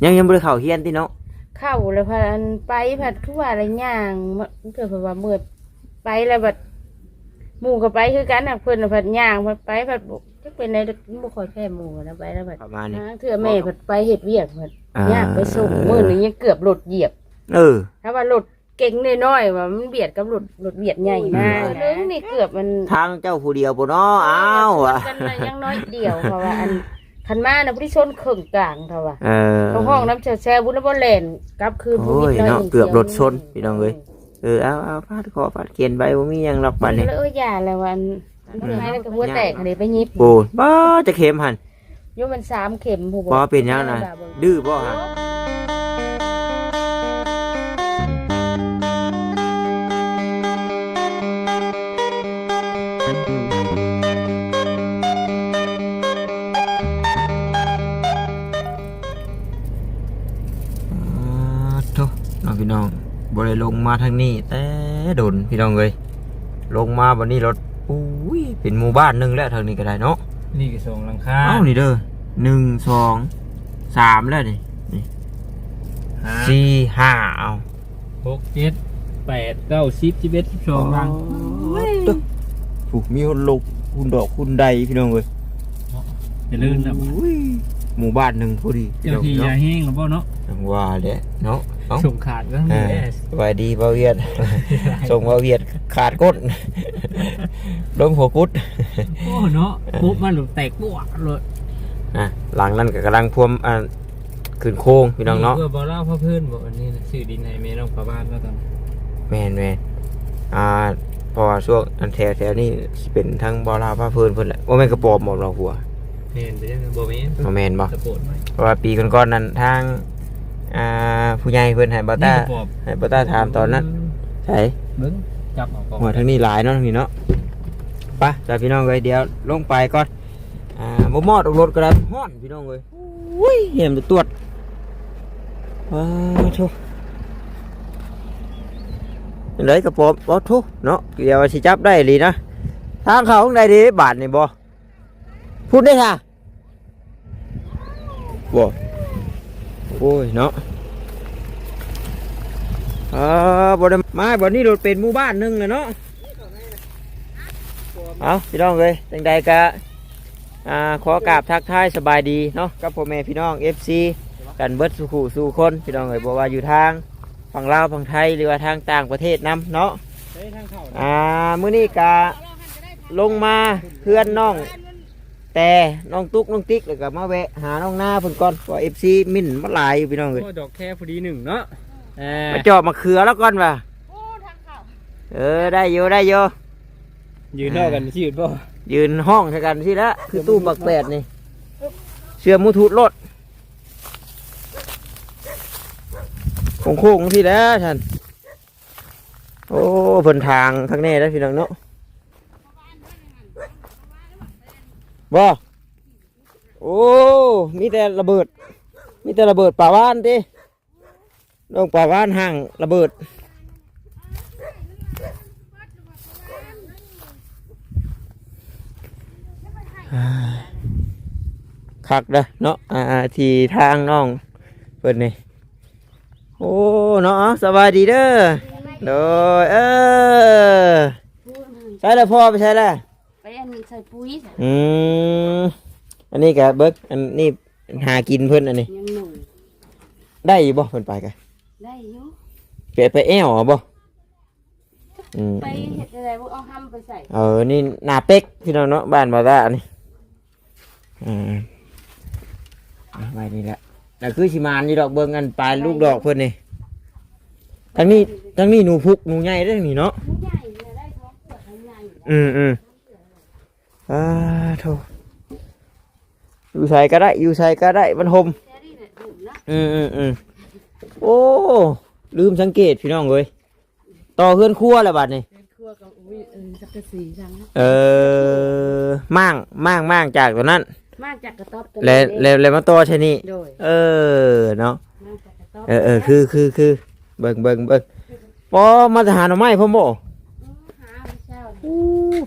ยังบ่ได้เข้าเฮียนติเนาะเข้าแล้วพันไปผัดคือว่าอะไรย่างมันเกิดเพราะว่าเมื่อไปแล้วบัดหมู่ก็ไปคือกันน่ะเพิ่นผัดย่างผัดไปผัดจักเป็นในบ่ค่อยแพ้หมู่นะไปแล้วบัดประมาณนี้เทื่อแม่ผัดไปเฮ็ดเวียกผัดย่างไปส่งมื้อนึงยังเกือบรถเหยียบถ้าว่ารถเก่งน้อยๆว่ามันเบียดกับรถเบียดใหญ่มากนึงนี่เกือบมันทางเจ้าผู้เดียวบ่เนาะอ้าวกันยังน้อยเดียวเพราะว่าอันคันมาน่ะผู้ที่ชนครึ่งกลางเท่าว่าห้องน้ำแช่บุญบ่แล่นกลับคืนผู้นิดน้อยเกือบรถชนพี่น้องเอ้ยเอาฟาดคอฟาดเขียนใบบ่มีหยังหรอกบัดนี้แล้วอย่าแล้ววันให้แล้วก็หัวแตกอันนี้ไปยิบโอ้บ่จะเข็มหั่นอยู่มัน3เข็มผู้บ่เป็นหยังน่ะดื้อบ่ฮะพี่น้องบริลงมาทางนี้แต่โดนพี่น้องเลยลงมาวันนี้รถอุ้ยเป็นหมู่บ้านหนึ่งแล้วทางนี้ก็ได้เนาะนี่ก็ส่งหลังคานี่เด้อ1 2 3แล้วนี่4 5เอา6 7 8 9 10 11 12รังถูกมีคนลงคุณดอกคุณใดพี่น้องเลยอย่าลืมนะหมู่บ้านหนึ่งพอดีเจ้าที่ยาแห้งหรือเปล่าเนาะว่าเด้เนาะส่งขาดก็มีสบายดีบ่าวเวียดส่งบ่าวเวียดขาดก้นลงหัวกุดโอ้เนาะปุ๊บมันหลุดแตกปวดเลยหลังนั้นก็กำลังพวมขึ้นโค้งพี่น้องเนาะเพื่อบ่เล่าพ่อเพื่อนบอกอันนี้นะชื่อดินไฮเมน้องปลาบ้านแล้วกันแม่พอช่วงอันแถวนี่เป็นทั้งบ่อลาพ่อเพื่อนแหละว่าแม่กระปอบหมดเราหัวแม่นไปยังบ่แม่นบ่เพราะว่าปีก่อนๆนั้นทางผู้ใหญ่เพิ่นให้บ่ต้าถามตอนนั้นใช่เบิ่งจับเอาก่อนหัวทางนี้หลายเนาะนี่เนาะไปจ้าพี่น้องเอ้ยเดี๋ยวลงไปก่อนบ่มอดรถก็ได้ฮ้อนพี่น้องเอ้ยอุ้ยเห็นตรวจโธ่เลยกระป๋อโธ่เนาะเดี๋ยวสิจับได้ลีนะทางเขาข้างในดีบาทนี่บ่พูดได้ค่ะบ่โอ้ยเนาะบ่ได้มาบ่นี้รถเป็นหมู่บ้านนึงเลยเนาะเอาพี่น้องเลยจังใดกะขอกราบทักทายสบายดีเนาะกับพ่อแม่พี่น้อง FC กันเบิดสู่คนพี่น้องเลยบอกว่าอยู่ทางฝั่งลาวฝั่งไทยหรือว่าทางต่างประเทศนำเนาะมื้อนี้กะลงมาเพื่อนน้องแต่น้องตุ๊กน้องติ๊กแล้วก็มาแวะหาน้องหน้าเพิ่นก่อนเพราะ FC มิ่นมาหลายอยู่พี่น้องเอ้ยดอกแค่พอดี1เนาะมาเจาะมาเขือแล้วก่อนว่ะได้อยู่ยืนเท่ากันสิบ่ยืนห้องเท่ากันสิละคือตู้บักแปดนี่เชื่อมูทูดรถโค้งๆที่แล้วท่านโอ้เพิ่นทางข้างในแล้วพี่น้องเนาะบ่โอ้มีแต่ระเบิดป่าว่านติน้องป่าว่านห่างระเบิดคักเด้อเนาะที่ทางน้องเพิ่นนี่โอ้เนาะสบายดีเด้อโดยใช่แล้วพ่อไปใช่แล้วไปอันใส่ปุ๋ยอันนี้กะเบิกอันนี้หากินเพิ่นอันนี้ได้อยู่บ่เพิ่นไปกันได้อยู่ไปแอวบ่ไปเฮ็ดอะไรพวกเอาห้ำไปใส่นี่หน้าเป็กพี่น้องเนาะบ้านบ่ได้อันนี้ไว้นี่แหละแต่คือสิมานนี่ดอกเบิ่งอันปลายลูกดอกเพิ่นนี่ทั้งนี้หนูพุกหนูใหญ่ได้นี่เนาะใหญ่ได้ท้องเปิดใหญ่โธ่อยู่ใส่ก็ได้มันห่มโอ้ลืมสังเกตพี่น้องเลยต่อเฮือนครัวแล้วบัดนี้ครัวกับจักรสีจังมั่งจากตัวนั้นมากจากกระต๊อบแล้วมาต่อใช่นี่เนาะคือเบิ่งพอมาหาหน่อไม้พ่อโม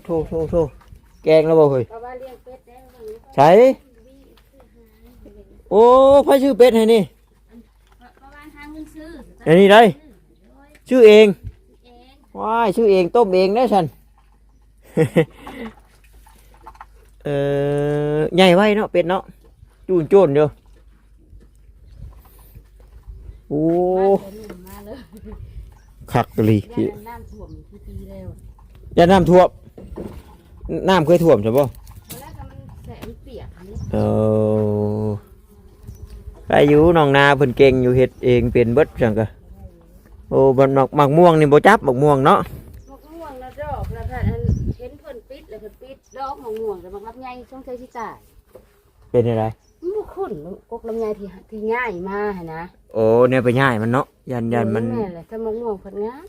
โธ่แกงแล้วบ่เฮ้ยใช่โอ้พ่อชื่อเป็ดให้นี่ อันนี้ได้ชื่อเองว้ายชื่อเองต้มเองได้ฉัน ใหญ่ไว้เนาะเป็ดเนาะจูนโจนเดียวโอ้คักเลย น้ำท่วมทุกปีแล้ว อย่าน้ำท่วมน้ำเคยท่วมใช่ปะ แล้วก็มันแสงเปียกอันนี้ อายุน้องนาเพิ่นเก่งอยู่เฮ็ดเองเป็นเบิดจังกะโอ้บันมักม่วงนี่บ่จับมักม่วงเนาะ มะม่วงแล้วดอกแล้วก็เห็นเพิ่นปิดแล้วเพิ่นปิดดอกมะม่วงแล้วมันรับใหญ่ช่วงใช้สิตาย เป็นอะไร มันบ่คุ้นกกลำไยที่ง่ายมาหั่นนะ โอ้เนี่ยไปง่ายมันเนาะยันมัน แม่แหละถ้ามะม่วงเพิ่นงาม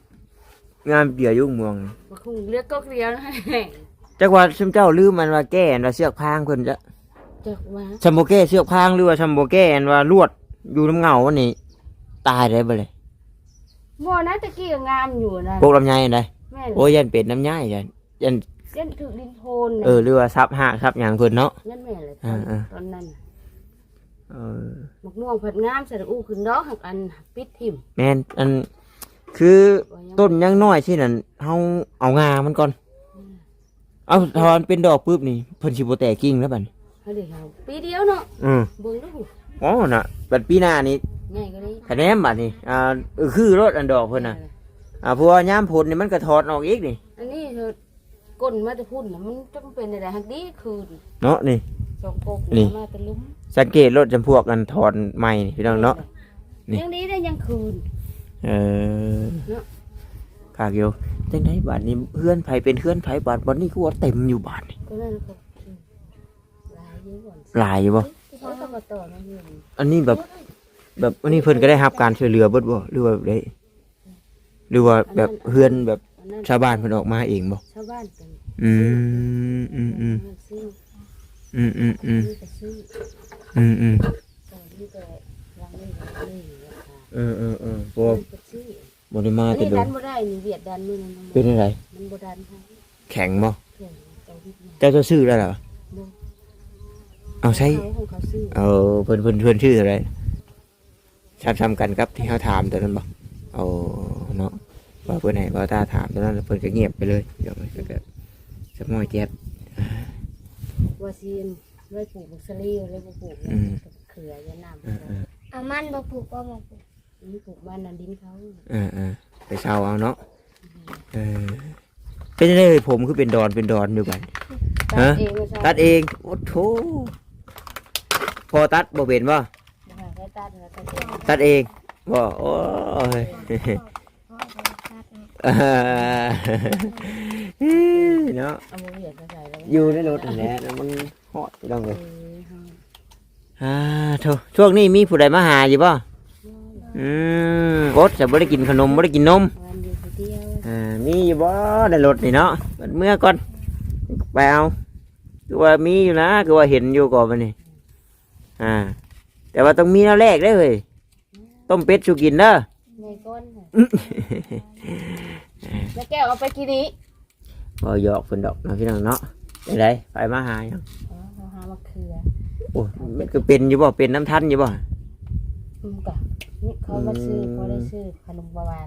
งามเดียวยุ่งม่วง บ่คงเลือกกกเดียวนะ จักว่าซุมเจ้าลืมมันว่าแก้อันว่าเสือกพางเพิ่นจะ จักว่า ซัมโบแก้เสือกพางหรือว่าซัมโบแก้อันว่าลวดอยู่น้ำเงาวันนี้ตายได้บ่เลย บ่นะตะกี้ก็งามอยู่นะ พวกลำไยอันใด แม่ โอ้ยันเป็ดน้ำไยยัน เล่นถึกดินโทน หรือว่าซับหากซับหยังเพิ่นเนาะ นั่นแม่เลยตอนนั้น เออ มะม่วงเพิ่นงามใส่อู้ขึ้นดอกหักอันปิดทิ่ม แม่นอันคือต้นยังน้อยที่นั่นเฮาเอางามันก่อนเอาทอนเป็นดอกปุ๊บนี่เพิ่นสิบ่แตกกิ่งแล้วบัดนี้ เฮาได้เฮาปีเดียวเนาะ อือ เบิ่งดู อ๋อน่ะบัดปีหน้านี่ ง่ายกว่านี้ คะแนนบัดนี้คือรถอันดอกเพิ่นน่ะเพราะว่ายามผลนี่มันก็ถอดออกอีกนี่ อันนี้เธอก้นมาแต่พุ่นน่ะมันจะเป็นอะไรหักดีคืน เนาะนี่ สองกก นี่ มาแต่ลุ่ม สังเกตรถจำพวกกันถอดใหม่นี่พี่น้องเนาะ นี่ ยังดีได้ยังคืน เออ เนาะ คากอยู่จังไดบาดนี้เพื่อนไผเป็นเพื่อนไผบาดบ่นี้คือว่าเต็มอยู่บาดนี่ ก็นั่นก็ลายเยอะก่อน หลายอยู่บ่ เขาต้องมาต่อมาอยู่ อันนี้แบบอันนี้เพิ่นก็ได้รับการช่วยเหลือเบิดบ่หรือว่าได้หรือว่าแบบเพื่อนแบบ อันนั้น ชาวบ้านเพิ่นออกมาเองบ่ ชาวบ้านกัน อืมอืมอืม ซื้อ อืมอืมอืม นี่ก็ซื้อ อืมอืม ตอนนี้ก็วางนี่ราคา เออบ่ มันก็ซื้อ บ่ได้มา อัน แต่ นี้ โด ดั น นบ่ได้นี่เวียดดันนี่นะ เป็นอะไร มันบ่ดันให้ แข็งบ่ เพื่อนเตาวิทย์เนี่ย เจ้าจะซื้อแล้วเหรอ บ่ เอาใช้ เขาของเขาซื้อ เพิ่นชื่ออะไรซ้ำๆกันครับที่เขาถามตอนนั้นบ่เอาเนาะว่าเพิ่นให้บ่าวตาถามตอนนั้นแล้วเพิ่นก็เงียบไปเลยเดี๋ยวมันก็สมอยแจ๊บ ว่าซีนไว้ปลูกบักสลีไว้บ่ปลูก อืม เขือยาน้ำ เอามันมาปลูกก็มาปลูก นี่ปลูกบ้านนั่นดินเขา ไปเช่าเอาเนาะเป็นยังไงเอ่ยผมคือเป็นดอนอยู่บัด ตั ฮะ ดเองไม่ใช่ ตัดเองโอ้โถพอตัดบ่เป็นบ่ ได้ตัดแล้วก็เอง ตัดเองบ่โอ้ย พ่อจะตัดเนี่ย เนาะ เอามาเหยียดมาใส่แล้ว อยู่ในรถนั่นแหละแล้วมันฮอดอยู่ดังเลย เออ โถช่วงนี้มีผู้ใดมาหาอยู่ป่ะอดจะไม่ได้กินขนมไม่ได้กินนม วันอยู่คนเดียว มีอยู่บ่ในรถนี่เนาะบัดเมื่อก่อนไปเอาคือว่ามีอยู่นะคือว่าเห็นอยู่ก่อนมันนี่แต่ว่าต้องมีแนวแรกได้เลยต้มเป็ดสุกินเด้อ ในก้นแล้วแก้วเอาไปกินนี้ บ่หยอกเพิ่นดอกเนาะพี่น้องเนาะไปไหนไปมาหายัง เอาหามะเขือ โอ้มันก็เป็นอยู่บ่เป็นน้ำทันอยู่บ่ กะนี่เขามาซื้อเขาได้ซื้อขนมประวาน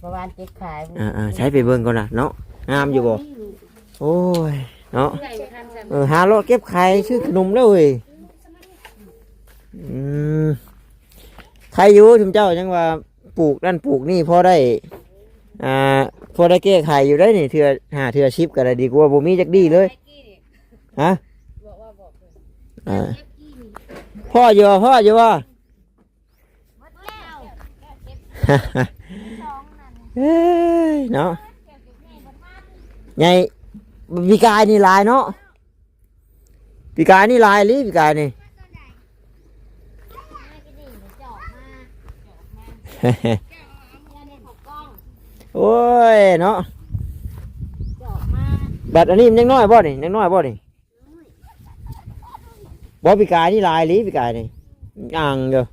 ประวานเก็บขาย ใช้ไปเบิ่งก่อนนะเนาะงามอยู่บ่โอ้ยเนาะ ใหญ่ไม่ทันจำ หาโลเก็บไข่ชื่อขนมแล้วเว้ยใครอยู่ชุมเจ้าจังว่าปลูกนั่นปลูกนี่พอได้พอได้แก้ไขอยู่ได้นี่เถื่อเถื่อชิปก็ได้ดีกว่าบ่มีจักดีเลยฮะ บอกว่าบอกเลย พ่ออยู่บ่เฮ้ยเนาะไงปีกายนี่ลายเนาะปีกายนี่ลายลิปีกายนี่ โอ้ยเนาะบัดอันนี้มันยังน้อยบ่นี่ยังน้อยบ่นี่บ่ปีกายนี่ลายลิปีกายนี่อ่างเด้อ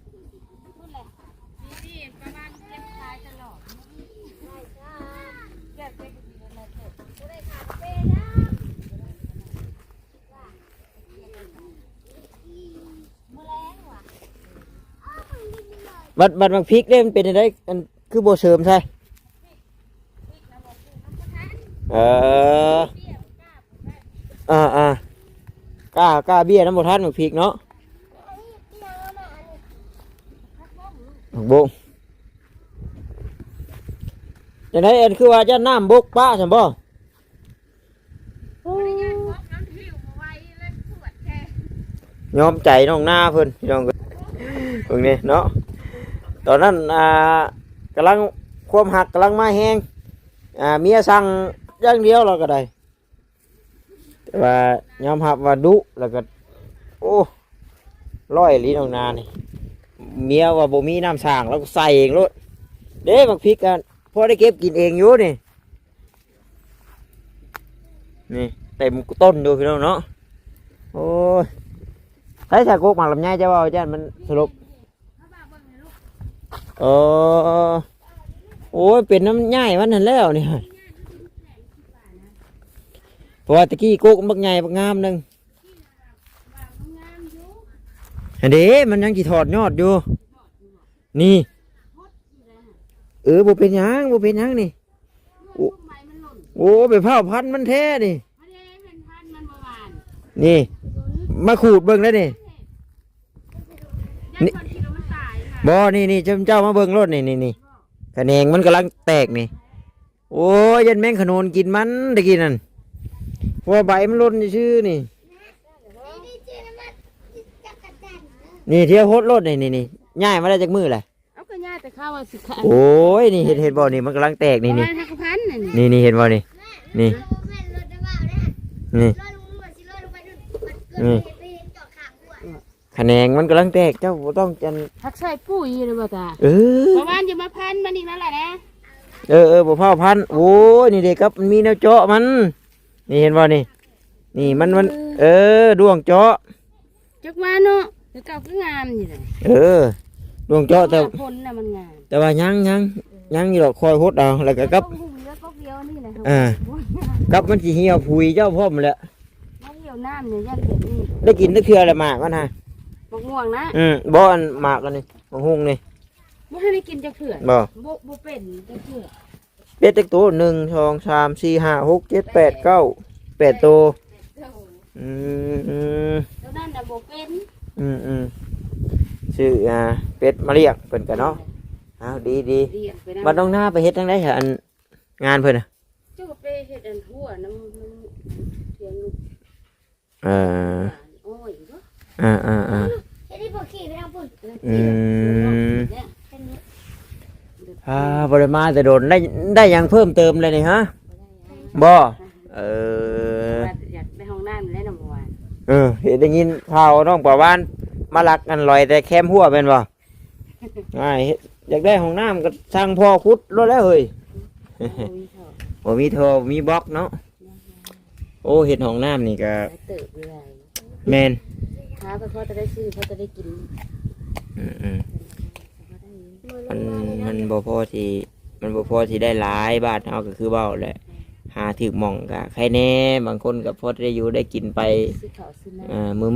บัดมักพริกเด้มันเป็นอะไรอันคือโบเสริมใช่เออกล้าเบี้ยน้ำบทันมักพริกเนาะมักบงอย่างไรอันคือว่าจะน้ำบกป้าใช่บ่ยอมใจน้องหน้าเพิ่นพี่น้องตรงนี้เนาะตอนนั้นกำลังความหักกำลังมาแห้งเมียสั่งอย่างเดียวเราก็ได้แต่ว่ายอมหับว่าดุแล้วก็โอ้ร้อยลิ้นน้องนานี่เมียว่าบ่มีน้ำสร้างแล้วก็ใส่เองเลยเด้บักพริกกันพอได้เก็บกินเองอยู่นี่เต็มต้นดูพี่น้องเนาะโอ้ยใช้สากกหมากลำไยจะว่าจ้ามันสรุปโอ้ยเป็นน้ำย่ายมันนั่นแล้วนี่เพราะว่าตะกี้โกกบักใหญ่บักงามนึงอันนี้มันยังกี่ถอดยอดอยู่นี่บ่เป็นหยังนี่โอ้ไปเผาพันมันแท้นี่มาขูดเบิ่งแล้วนี่บ่นี่เจ้ามาเบิ่งรถนี่คะแนงมันกำลังแตกนี่โอ้ยยันแมงขนุนกินมันตะกี้นั่นเพราะใบมันล้นชื่อนี่เที่ยวโคตรรถนี่ง่ายมาได้จากมือแหละเอาก็ง่ายแต่ข้าวว่าสิขาดโอ้ยนี่เห็นบ่นี่มันกำลังแตกนี่เห็นบ่นี่คะแนงมันกำลังแตกเจ้าต้องจันทักใส่ปุ๋ยเลยบ่ตาประมาณจะมาพันมันอีกนั่นแหละนะบ่เผาพันโอ้ยนี่เด็กครับมันมีแนวเจาะมันนี่เห็นบ่นี่มันดวงเจาะจักว่าเนาะแต่เก่าคืองามอยู่เลยดวงเจาะแต่ผลน่ะมันงามแต่ว่ายังอยู่หรอกคอยหดเอาแล้วก็กับกับมันสิเหี่ยวผุยเจ้าพ่อมแหละมันเหี่ยวน้ำเนี่ยยันเห็นนี่ได้กินได้เทื่อละหมากมันฮะมะม่วงนะบ่อันหมากกันนี่มะฮุ่งนี่บ่ให้ได้กินจักเทื่อบ่เป็นจักเทื่อเป็ดจักตัว1 2 3 4 5 6 7 8 9 8ตัวตัวนั้นน่ะบ่เป็นชื่อเป็ดมาเรียกเพิ่นกันเนาะเอาดีบัดน้องหน้าไปเฮ็ดจังได๋ฮะอันงานเพิ่นน่ะเจ้าไปเฮ็ดอันทั่วน้ำเทียงลูกโอ้ยเฮ็ดให้บ่ขี้ไปทางพุ่นบ่ได้มาแต่โดนได้หยังเพิ่มเติมเลยนี่ฮะบ่อยากไปห้องน้ำแล้วน้ำหวานเห็นได้ยินข่าวน้องป่าวานมาลักกันลอยแต่แคมหัวเป็นบ่อยากได้ห้องน้ำก็สร้างพ่อคุดรถแล้วเฮ้ยบ่มีท่อมีบล็อกเนาะโอ้เห็ดห้องน้ำนี่ก็แมนเขาจะได้ซื้อเขาจะได้กินมันบ่พอที่ได้หลายบาทเอาก็คือเบาแหละหาถึกหม่องกะใครแน่บางคนกับพอได้อยู่ได้กินไป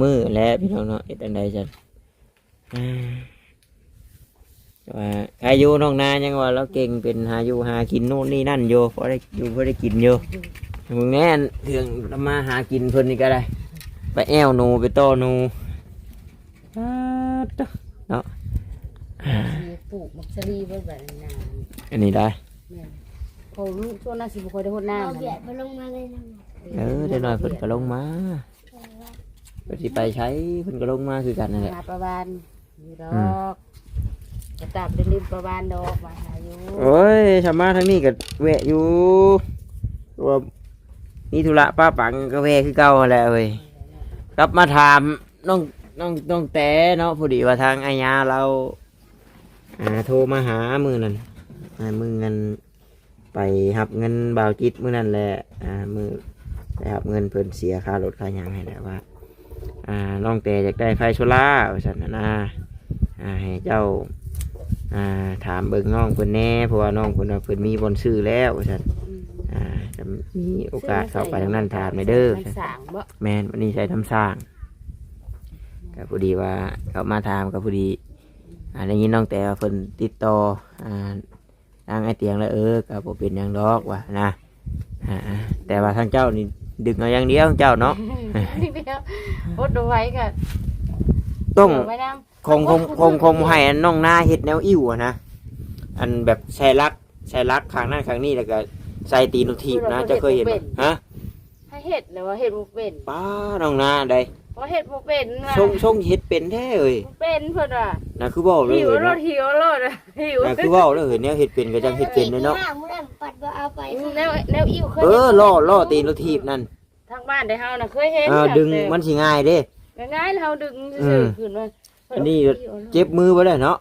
มือแล้วพี่น้องเนาะอันใดจันว่าใครอยู่น้องนายังว่าเราเก่งเป็นหาอยู่หากินโน่นนี่นั่นโยพอได้อยู่พอได้กินโยมึงแน่เถื่องมาหากินเพิ่นนี่ก็ได้ไปแอวหนูไปต้อหนูเนาะปลูกมักซรีไว้แบบนานอันนี้ได้ผมช่วงนั้นสิบุคคลได้หดน้ำเดี๋ยวลงมาเลยนะเดี๋ยวหน่อยเพิ่นก็ลงมาเพิ่นสิไปใช้เพิ่นก็ลงมาคือกันนั่นแหละประบานอยู่ดอกจะตับเป็นริมประบานดอกมาหาอยู่โอ้ยชาวมาทางนี้ก็แวะอยู่ว่ามีธุระป้าปังก็แวะคือเก่าแหละเว้ยกลับมาถามน้องแต่เนาะพอดีว่าทางอาญาเราโทรมาหามือนั่นมือเงินไปหับเงินบ่าวจิตมื้อนั่นแหละมือไปหับเงินเพิ่นเสียค่ารถค่าหยังให้แล้วว่าน้องแต่อยากได้ไฟโซล่าว่าซั่นน่ะให้เจ้าถามเบิ่งน้องเพิ่นแน่เพราะว่าน้องเพิ่นมีบนซื้อแล้วว่าซั่นจะมีโอกาสเข้าไปทางนั้นถามได้เด้อแม่นวันนี้ใช้ทำสร้างก็พอดีว่าเขามาถามก็พอดี ได้ยินน้องแต่ว่าเพิ่นติดต่อทางไอเตียงแล้วก็บ่เป็นหยังดอกว่านะแต่ว่าทางเจ้านี่ดึงเอาอย่างเดียวเจ้าเนาะ นี่เดียวอดเอาไว้ก็ ต้อง เดี๋ยวไว้นำ คงให้อันน้องหน้าเฮ็ดแนวอิ่วอะนะอันแบบใส่ลักข้างนั้นข้างนี้แล้วก็ใส่ตีนลูกทีบนะเจะเคยเห็นบ่ฮะ ให้เฮ็ดแล้วว่าเฮ็ดบ่เป็น ป้าน้องหน้าได้ เพราะเฮ็ดบ่เป็นน่ะ ชงเฮ็ดเป็นแท้เอ้ย บ่เป็นเพิ่นว่า น่ะคือเว้าเลย หิวร เนาะ ถหิวรถหิว น่ะคือเว้าเลยแนวเฮ็ดเป็นก็จังเฮ็ดเป็นเนาะ มื้อนั้นปัดบ่เอาไป แนวอิ่วเคย ล่อตีนลูกทีบนั่น ทางบ้านได้เฮาน่ะเคยเห็น ดึงมันสิง่ายเด้ ง่ายๆเฮาดึงซื่อๆขึ้นมา อันนี้เจ็บมือบ่ได้เนาะ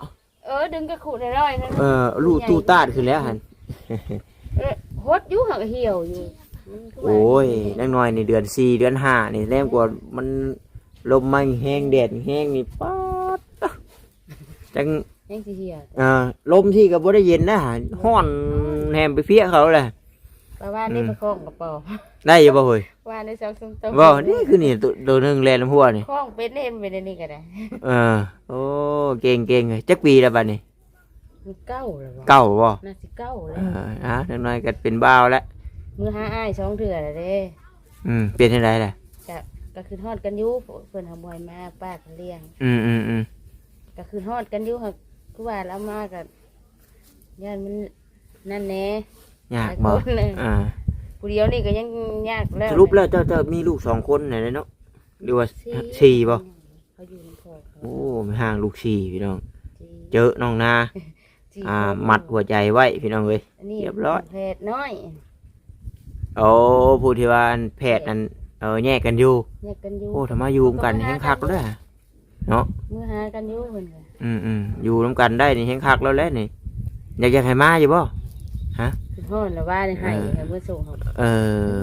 ดึงกระขุดน้อยๆนั่น ลูกตู้ตาดขึ้นแล้วหั่น ฮดอยู่หักเหี่ยวอยู่ โอ้ยนักน้อยนี่เดือน4เดือน5นี่แรงกว่ามันลมมันแห้งแดดแห้งนี่ป๊าดจัง ยังสิเหี่ยว ลมที่ก็บ่ได้เย็นนะฮ้อนแหมไปเฟี้ยเขาเลย ปลาว่านนี่ประคองกระเป๋า ได้อยู่บ่เฮ้ย ว่านในซอกซุ่มโต บ่นี่คือนี่ตัวนึงแลนหัวนี่ คล้องเป็นเอ็มเป็นอันนี้ก็ได้ โอ้เก่งเลยจักปีแล้วบัดนี้ มันเก้าแล้วบ่ เก่าบ่ น่าสิเก้าแล้ว นักน้อยก็เป็นบ้าวแล้ว มือหาอ้าย2เทื่อแล้วเด้ เปลี่ยนจังไดล่ะ ก็คือฮอดกันอยู่เพิ่นหาบ่อยมาป้าก็เลี้ยง อืม ก็คือฮอดกันอยู่หักคือว่าแล้วมาก็ย่านมันนั่นแหน่ ยากบ่ หลายคนเลย ผู้เดียวนี่ก็ยังยากแล้ว สรุปแล้วเจ้ามีลูก2คนไหนเนาะหรือว่า4บ่ เขาอยู่ในพ่อเขา โอ้ไม่ห่างลูก4พี่น้อง จี เจอน้องนา จี มัดหัวใจไว้พี่น้องเอ้ย อันนี้ เรียบร้อย แพทย์น้อย โอ้ผู้ที่ว่าแพทย์นั้นแยกกันอยู่ แยกกันอยู่ โอ้ถ้ามาอยู่ร่วมกันนี่แห้งคักแล้วเนาะ มือหากันอยู่เพิ่นก็ อยู่ร่วมกันได้นี่แห้งคักแล้วแหละนี่อยากให้มาอยู่บ่ คือฮอดแล้วว่าได้ให้ให้มื้อส่งเขา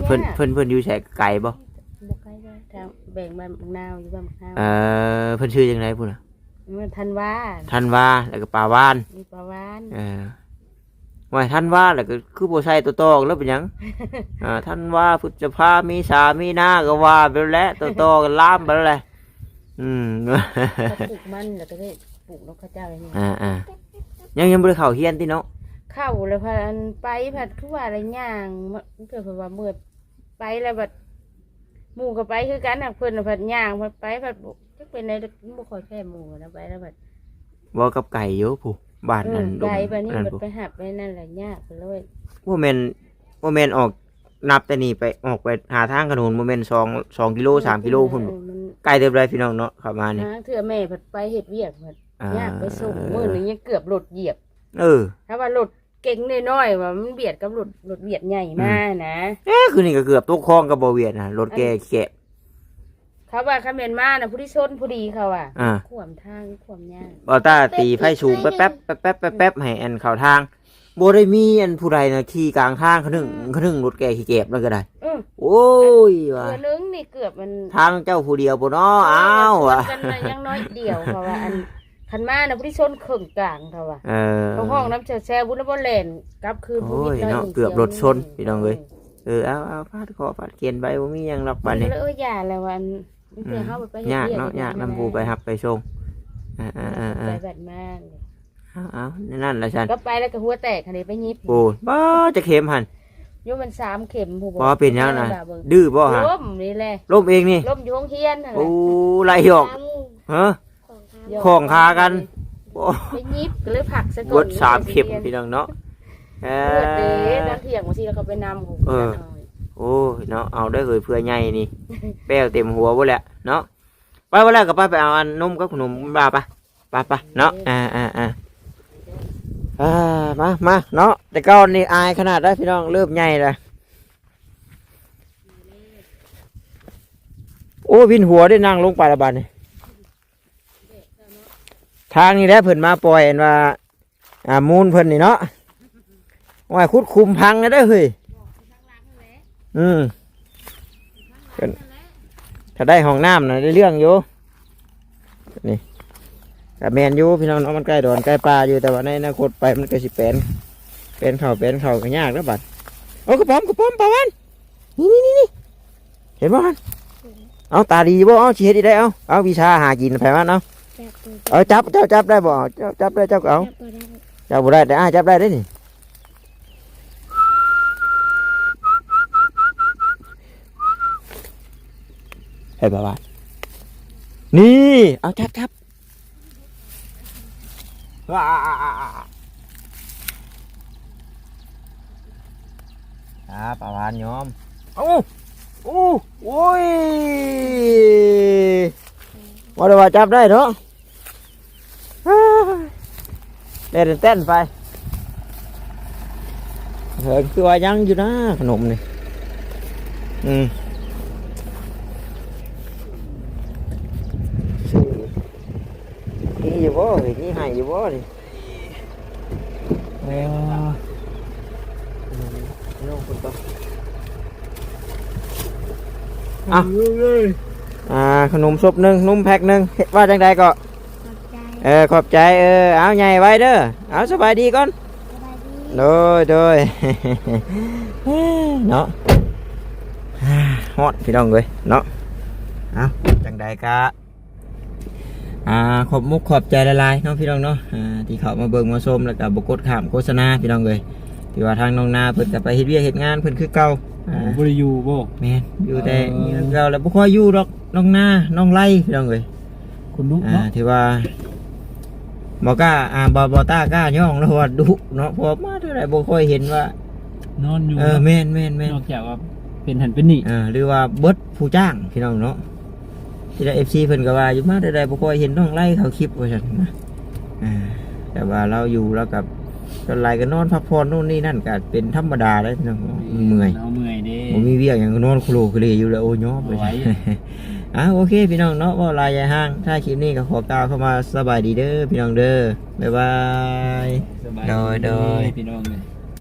เพิ่นอยู่ใส่ไก่บ่ บ่ไกลเลยทางแบ่งบ้านมะนาวอยู่บ้านมะนาว เพิ่นชื่อจังไดพุ่นน่ะ มันทันว่า ท่านว่าแล้วก็ป่าวาน มีปลาวาน ว่าท่านว่าแล้วก็คือบ่ใช่ตัวตอกแล้วเป็นหยัง ท่านว่าพุทธภามีสามีนาก็ว่าไปแล้วตัวตอกันลามไปแล้วแหละเขาปลูกมันแล้วก็ได้ปลูกนกข้าวเจ้าอะไรนี่ ยังบ่ได้เข้าเฮียนติเนาะ เข้าเลยพันไปผัดคือว่าอะไรย่างมันเกิดเพราะว่าเมื่อไปแล้วบัดหมู่ก็ไปคือกันน่ะเพิ่นน่ะผัดย่างผัดไปผัดจักเป็นในบ่ค่อยแพ้หมู่นะไปแล้วบัด บ่กับไก่อยู่ผู้บ้านนั้น ไกลไปนี่ นั่น บัด ผู้ ไปหับไปนั่นแหละยากไปเลย บ่แม่นออกนับแต่นี่ไปออกไปหาทางถนนบ่แม่น2กิโล3กิโลพุ่นบ่ มัน ไกลเติบใดพี่น้องเนาะเข้ามานี่ เทื่อแม่ผัดไปเฮ็ดเวียกผัดยากไปส่งมื้อนึงยังเกือบรถเหยียบ ถ้าว่ารถเก่งน้อยๆว่ามันเบียดกับรถเบียดใหญ่มากนะ คือนี่ก็เกือบตกคลองกับบ่เวียดนะรถแกแกะ เขาว่าคาเมนมานะผู้ที่ชนผู้ดีเขาอ่ะ อ่า ขวมทางขวมยาก บ่ตาตีไฟสูงแป๊บให้อันเข้าทางบ่ได้มีอันผู้ใดนะขี่กลางทางเขานึงรถแกขี้แกบนั่นก็ได้โอ้ยว่ะ เกือบนึงนี่เกือบมัน ทางเจ้าผู้เดียวบ่เนาะอ้าวว่ะ กันเลยยังน้อยเดียวเขาว่าอันคันมานะผู้ที่ชนเข่งกลางเขาว่า เขาห้องน้ำแช่บุญบ่เล่นกลับคืนผู้นิดน้อย เกือบรถชนพี่น้องเอ้ยเอาฟาดคอฟาดเขียนไปบ่มีหยังหรอกบัดนี้ เลยอย่าแล้ววันเพื่อเฮาไป ยากเนาะยากนำผู้ไปรับไปส่งไปแบบมาก เอานั่นล่ะฉัน ก็ไปแล้วก็หัวแตกคันนี้ไปยิบ โอ้บ่จะเข็มหั่น อยู่มัน3เข็มผู้ บ่เป็นหยังน่ะดื้อบ่ฮะ ล้มนี่แหละ ล้มเองนี่ ล้มอยู่ห้องเฮียนนั่นแห โอ้ ละ ไล่ออกฮะ ของคากันโอ้ ไปยิบก็เลยผักซะก่อน กด3เข็มพี่น้องเนาะ เลือดเด้ตอนเที่ยงบางทีเราก็ไปนำหู โอ้เนาะเอาได้เลยเพื่อใหญ่นี่ แป้วเต็มหัวบ่แหละเนาะไปบ่แล้วก็ไปเอาอันนมกับขนมบาไปเนาะมาเนาะแต่ก่อนนี่อายขนาดได้พี่น้องเริ่มใหญ่แล้วโอ้วินหัวได้นั่งลงไปละบาดนี่ทางนี้แหละเพิ่นมาปล่อยว่ามูลเพิ่นนี่เนาะว่าคุดคุมพังได้เฮ้ยถ้าได้ห้องน้ำนะได้เรื่องอยู่นี่แต่แมนอยู่พี่น้องเนาะมันใกล้ดอนใกล้ปลาอยู่แต่ว่าในอนาคตไปมันก็สิเป็นเข่าก็ยากแล้วบัดโอ้กระป๋อมปลาวันนี่เห็นบ่ฮันเอาตาดีบ่เอาเฉียดได้เอาวิชาหากินไปมันเอา จับตัว เอาจับเจ้าจับได้บ่เจ้าจับได้เจ้าก็เอา จับตัวได้ เจ้าบ่ได้แต่จับได้เด้นี่เฮ้ยบ่าวนี่เอาจับว้าครับประวานยอมโอ้ยว่าแต่ว่าจับได้เนาะเต้นไปเฮ้ยคือว่ายังอยู่นะขนมนี่นี่อยู่บ่นี่ให้อยู่บ่นี่น้องคนต่อขนมซุปหนึ่งนุ่มแพ็คหนึ่งเฮ็ดว่าจังใดก็ ขอบใจ ขอบใจเอาใหญ่ไว้เด้อเอาสบายดีก่อน สบายดี โดย เนาะฮอดพี่น้องเลยเนาะเอาจังใดกะขอบมุกขอบใจละลายเนาะพี่น้องเนาะที่เขามาเบิ่งมาชมแล้วก็บกดข้ามโฆษณาพี่น้องเลยที่ว่าทางน้องนาเพิ่นจะไปเฮ็ดเวียกเฮ็ดงานเพิ่นคือเก่า บริยูบ่ แม่นอยู่แต่เก่าแล้วบ่ค่อยอยู่ดอกน้องนาน้องไล่พี่น้องเลย คุณลุกเนาะ ที่ว่าบอกล้าบอต้ากล้าย่องแล้วว่าดุเนาะเพอมาเท่าไหร่บ่ค่อยเห็นว่าน อนอยู่ แม่น นอกจากว่าเป็นหันเป็นนี่ หรือว่าเบิดผู้จ้างพี่น้องเนาะที่ได้ FC เพิ่นก็ว่าอยู่มาเท่าไหร่บ่ค่อยเห็นน้องไล่เขาคลิปว่าซั่นนะแต่ว่าเราอยู่แล้วกับก็ไล่ก็นอนพักผ่อนนู่นนี่นั่นก็เป็นธรรมดาเลยพี่น้องเมื่อย เอาเมื่อยเด้ บ่มีเวียกหยังก็นอนโคลคือเลยอยู่แล้วโอ้ยอม เอาไว้ โอเคพี่น้องเนาะว่าลายใหญ่ห้างถ้าคลิปนี้ก็ขอกล่าวเข้ามาสบายดีเด้อพี่น้องเด้อบ๊ายบาย สบาย โดย พี่น้องเลย